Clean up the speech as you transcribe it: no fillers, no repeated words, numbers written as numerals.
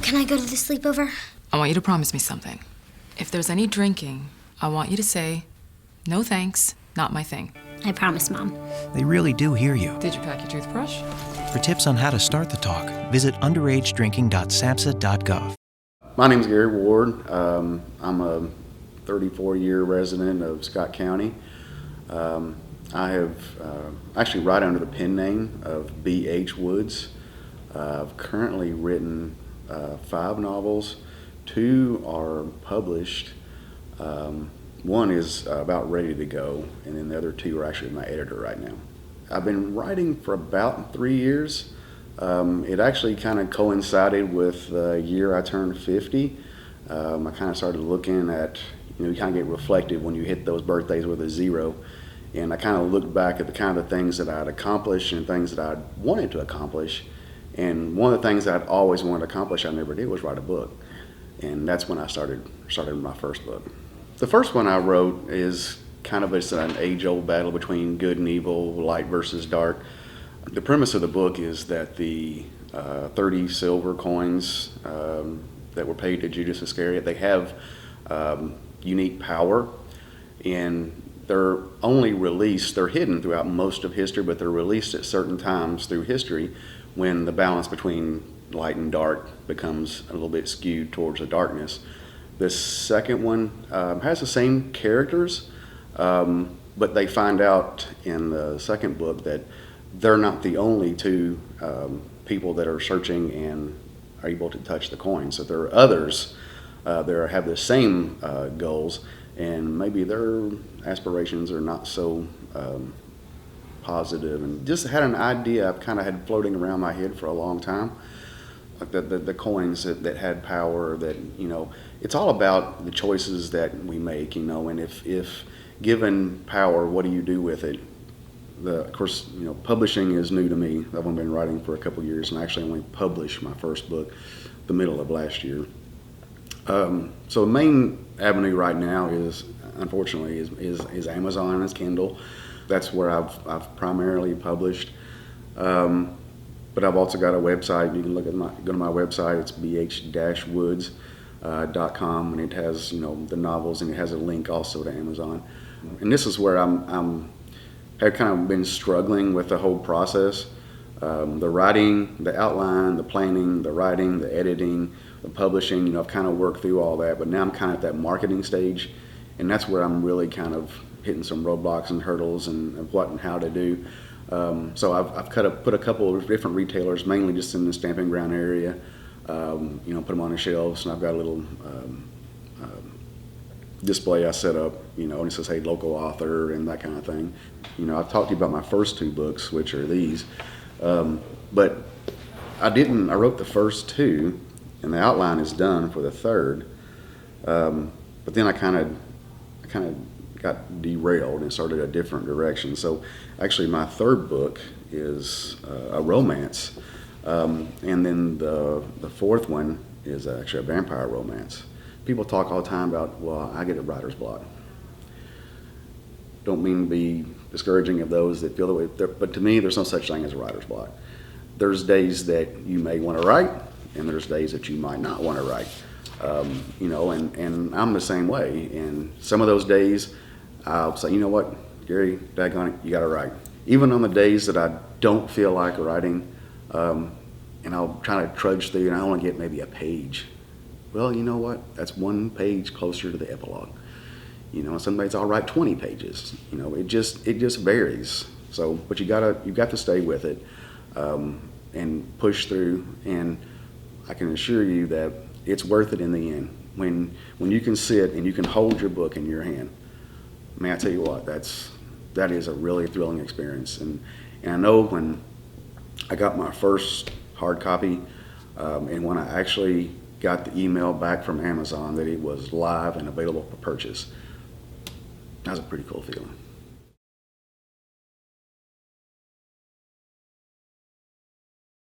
Can I go to the sleepover? I want you to promise me something. If there's any drinking, I want you to say, "No thanks, not my thing." I promise, Mom. They really do hear you. Did you pack your toothbrush? For tips on how to start the talk, visit underagedrinking.samhsa.gov. My name is Gary Ward. I'm a 34-year resident of Scott County. I have actually right under the pen name of B.H. Woods. I've currently written 5 novels. 2 are published. One is about ready to go, and then the other 2 are actually my editor right now. I've been writing for about 3 years. It actually kind of coincided with the year I turned 50. I kind of started looking at, you kind of get reflective when you hit those birthdays with a 0. And I kind of looked back at the kind of things that I'd accomplished and things that I wanted to accomplish. And one of the things I'd always wanted to accomplish I never did was write a book. And that's when I started my first book. The first one I wrote is kind of an age-old battle between good and evil, light versus dark. The premise of the book is that the 30 silver coins that were paid to Judas Iscariot, they have unique power, and they're only released, they're hidden throughout most of history, but they're released at certain times through history when the balance between light and dark becomes a little bit skewed towards the darkness. The second one has the same characters, but they find out in the second book that they're not the only 2 people that are searching and are able to touch the coins. So there are others that have the same goals, and maybe their aspirations are not so positive. And just had an idea I've kind of had floating around my head for a long time, like the coins that had power, that, it's all about the choices that we make, and if given power, what do you do with it? Of course, publishing is new to me. I've only been writing for a couple of years, and I actually only published my first book the middle of last year. So the main avenue right now is, unfortunately, is Amazon and it's Kindle. That's where I've primarily published. But I've also got a website. You can go to my website. It's bh-woods.com, and it has the novels, and it has a link also to Amazon. And this is where I've kind of been struggling with the whole process. The writing, the outline, the planning, the writing, the editing, the publishing, I've kind of worked through all that, but now I'm kind of at that marketing stage, and that's where I'm really kind of hitting some roadblocks and hurdles and what and how to do. So I've put a couple of different retailers, mainly just in the Stamping Ground area, put them on the shelves, and I've got a little display I set up, and it says, "Hey, local author," and that kind of thing. I've talked to you about my first 2 books, which are these, but I wrote the first 2, and the outline is done for the third, but then I kind of got derailed and started a different direction. So actually my third book is a romance, and then the fourth one is actually a vampire romance. People talk all the time about, well, I get a writer's block. Don't mean to be discouraging of those that feel the way, but to me, there's no such thing as a writer's block. There's days that you may want to write, and there's days that you might not want to write. And I'm the same way. And some of those days, I'll say, you know what, Gary, daggone it, you got to write. Even on the days that I don't feel like writing, and I'll try to trudge through, and I only get maybe a page. Well, you know what? That's 1 page closer to the epilogue. Some days I'll write 20 pages. It just varies. So, but you've got to stay with it, and push through. And I can assure you that it's worth it in the end. When you can sit and you can hold your book in your hand, man, I tell you what, that is a really thrilling experience. And I know when I got my first hard copy, and when I actually got the email back from Amazon that it was live and available for purchase, that was a pretty cool feeling.